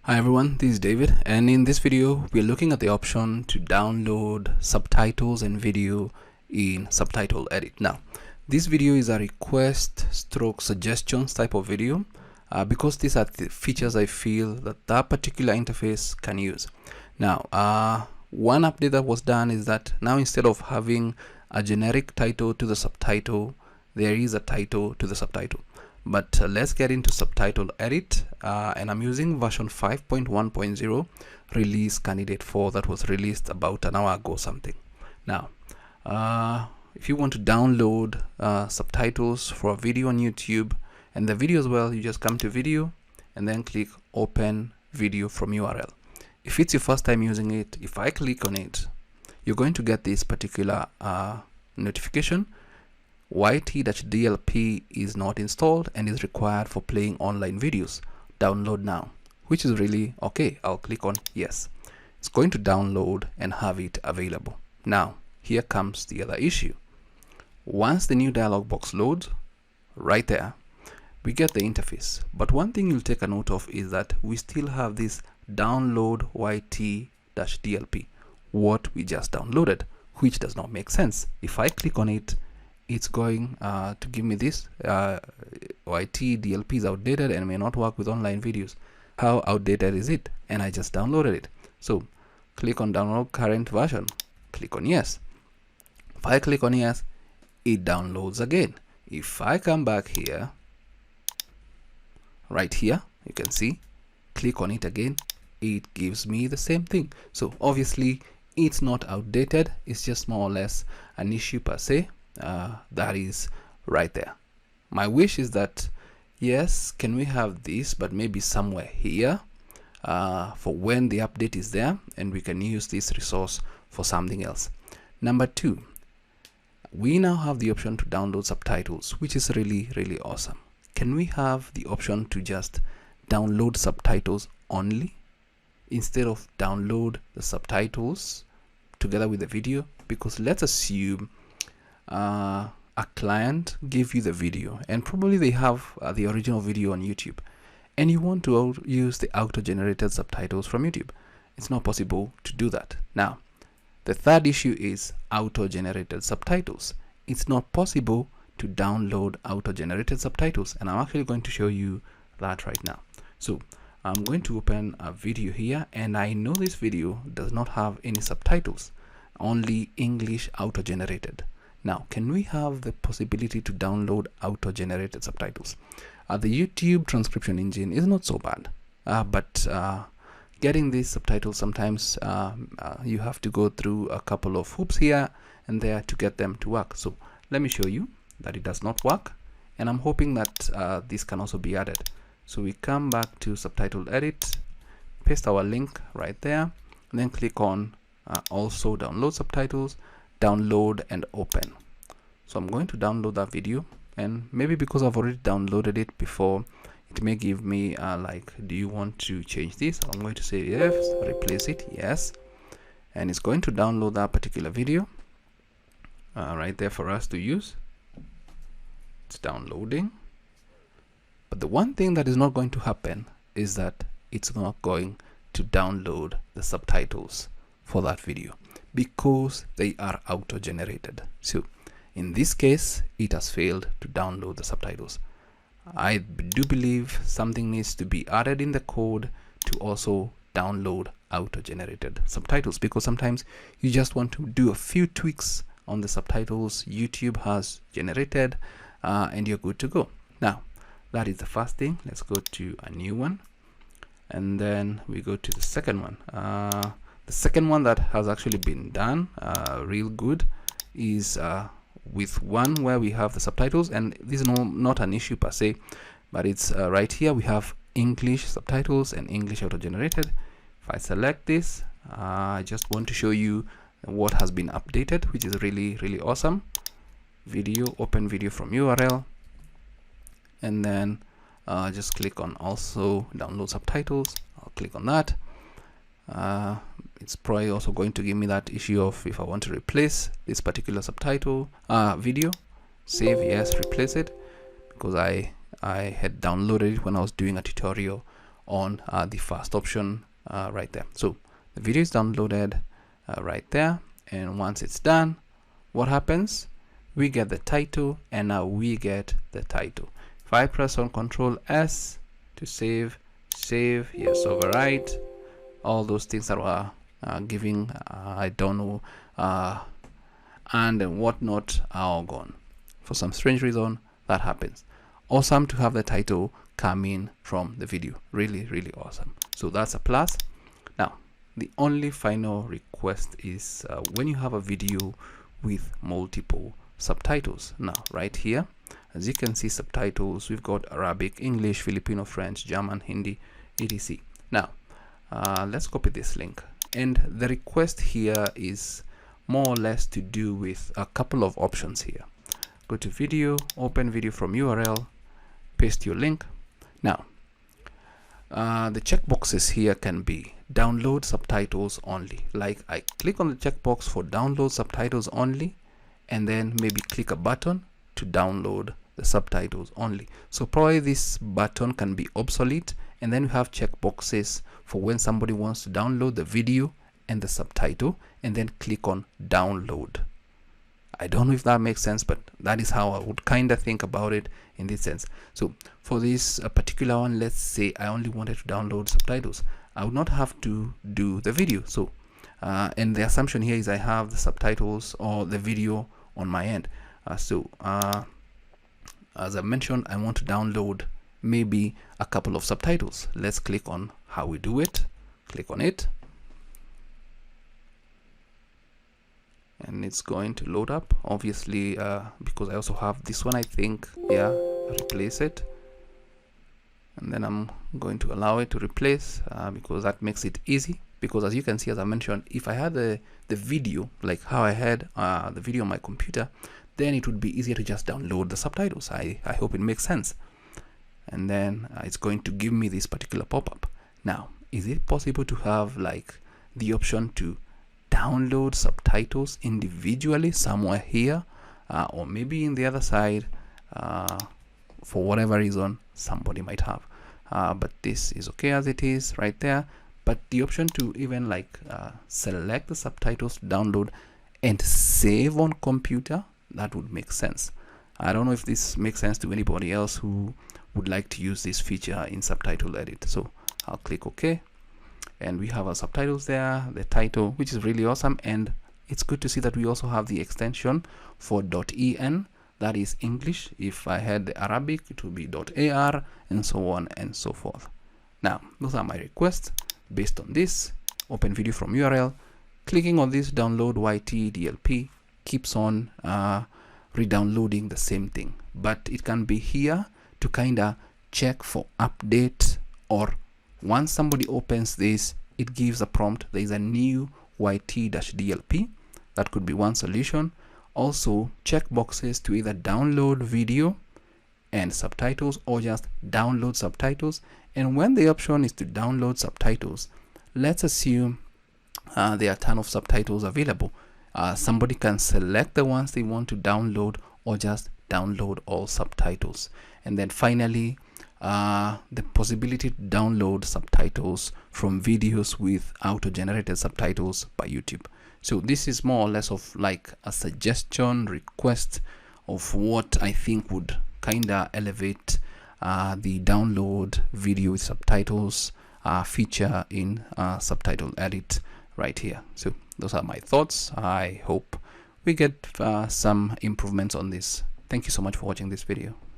Hi everyone, this is David, and in this video we're looking at the option to download subtitles and video in Subtitle Edit. Now this video is a request stroke suggestions type of video because these are the features I feel that particular interface can use. Now one update that was done is that now instead of having a generic title to the subtitle, there is a title to the subtitle. But let's get into Subtitle Edit, and I'm using version 5.1.0 release candidate 4 that was released about an hour ago something. Now if you want to download subtitles for a video on YouTube and the video as well, you just come to video and then click open video from URL. If it's your first time using it, if I click on it, you're going to get this particular notification. yt-dlp is not installed and is required for playing online videos. Download now, which is really okay. I'll click on yes. It's going to download and have it available. Now here comes the other issue. Once the new dialog box loads, right there we get the interface, but one thing you'll take a note of is that we still have this download yt-dlp, what we just downloaded, which does not make sense. If I click on it, it's going to give me this yt-dlp is outdated and may not work with online videos. How outdated is it? And I just downloaded it. So click on download current version, click on yes. If I click on yes, it downloads again. If I come back here, right here, you can see, click on it again, it gives me the same thing. So obviously it's not outdated, it's just more or less an issue per se. That is right there. My wish is that yes, can we have this, but maybe somewhere here for when the update is there and we can use this resource for something else. Number two, we now have the option to download subtitles, which is really awesome. Can we have the option to just download subtitles only instead of download the subtitles together with the video? Because let's assume a client give you the video and probably they have the original video on YouTube and you want to use the auto-generated subtitles from YouTube. It's not possible to do that. Now the third issue is auto-generated subtitles. It's not possible to download auto-generated subtitles, and I'm actually going to show you that right now. So I'm going to open a video here, and I know this video does not have any subtitles, only English auto-generated. Now, can we have the possibility to download auto-generated subtitles? The YouTube transcription engine is not so bad, but getting these subtitles sometimes you have to go through a couple of hoops here and there to get them to work. So let me show you that it does not work, and I'm hoping that this can also be added. So we come back to Subtitle Edit, paste our link right there, and then click on also download subtitles, download and open. So I'm going to download that video, and maybe because I've already downloaded it before, it may give me like, do you want to change this? I'm going to say yes, replace it, yes, and it's going to download that particular video right there for us to use. It's downloading, but the one thing that is not going to happen is that it's not going to download the subtitles for that video because they are auto-generated. So in this case, it has failed to download the subtitles. I do believe something needs to be added in the code to also download auto-generated subtitles, because sometimes you just want to do a few tweaks on the subtitles YouTube has generated and you're good to go. Now that is the first thing. Let's go to a new one, and then we go to the second one. The second one that has actually been done real good is with one where we have the subtitles, and this is not an issue per se, but it's right here we have English subtitles and English auto-generated. If I select this, I just want to show you what has been updated, which is really awesome. Video, open video from URL, and then just click on also download subtitles. I'll click on that. It's probably also going to give me that issue of if I want to replace this particular subtitle video, save yes, replace it, because I had downloaded it when I was doing a tutorial on the first option right there. So the video is downloaded right there, and once it's done, what happens? We get the title, and now we get the title. If I press on Control S to save, yes, overwrite, all those things that were giving I don't know and whatnot are all gone. For some strange reason that happens. Awesome to have the title come in from the video. Really awesome. So that's a plus. Now the only final request is when you have a video with multiple subtitles. Now right here, as you can see, subtitles, we've got Arabic, English, Filipino, French, German, Hindi, etc. Now let's copy this link, and the request here is more or less to do with a couple of options here. Go to video, open video from URL, paste your link. Now the checkboxes here can be download subtitles only. Like I click on the checkbox for download subtitles only, and then maybe click a button to download the subtitles only. So probably this button can be obsolete, and then we have checkboxes for when somebody wants to download the video and the subtitle, and then click on download. I don't know if that makes sense, but that is how I would kind of think about it in this sense. So for this particular one, let's say I only wanted to download subtitles. I would not have to do the video. So and the assumption here is I have the subtitles or the video on my end. As I mentioned, I want to download maybe a couple of subtitles. Let's click on how we do it. Click on it, and it's going to load up, obviously, because I also have this one, I think. Yeah, replace it, and then I'm going to allow it to replace because that makes it easy. Because as you can see, as I mentioned, if I had the video like how I had the video on my computer, then it would be easier to just download the subtitles. I hope it makes sense. And then it's going to give me this particular pop-up. Now, is it possible to have like the option to download subtitles individually somewhere here, or maybe in the other side, for whatever reason somebody might have, but this is okay as it is right there. But the option to even like select the subtitles to download and save on computer, that would make sense. I don't know if this makes sense to anybody else who would like to use this feature in Subtitle Edit. So I'll click OK, and we have our subtitles there, the title, which is really awesome. And it's good to see that we also have the extension for .en, that is English. If I had the Arabic, it would be .ar, and so on and so forth. Now those are my requests. Based on this, open video from URL, clicking on this download yt-dlp keeps on re-downloading the same thing, but it can be here to kind of check for update, or once somebody opens this, it gives a prompt, there is a new yt-dlp. That could be one solution. Also check boxes to either download video and subtitles or just download subtitles. And when the option is to download subtitles, let's assume there are a ton of subtitles available. Somebody can select the ones they want to download, or just download all subtitles. And then finally, the possibility to download subtitles from videos with auto-generated subtitles by YouTube. So this is more or less of like a suggestion request of what I think would kind of elevate the download video with subtitles feature in Subtitle Edit right here. So those are my thoughts. I hope we get some improvements on this. Thank you so much for watching this video.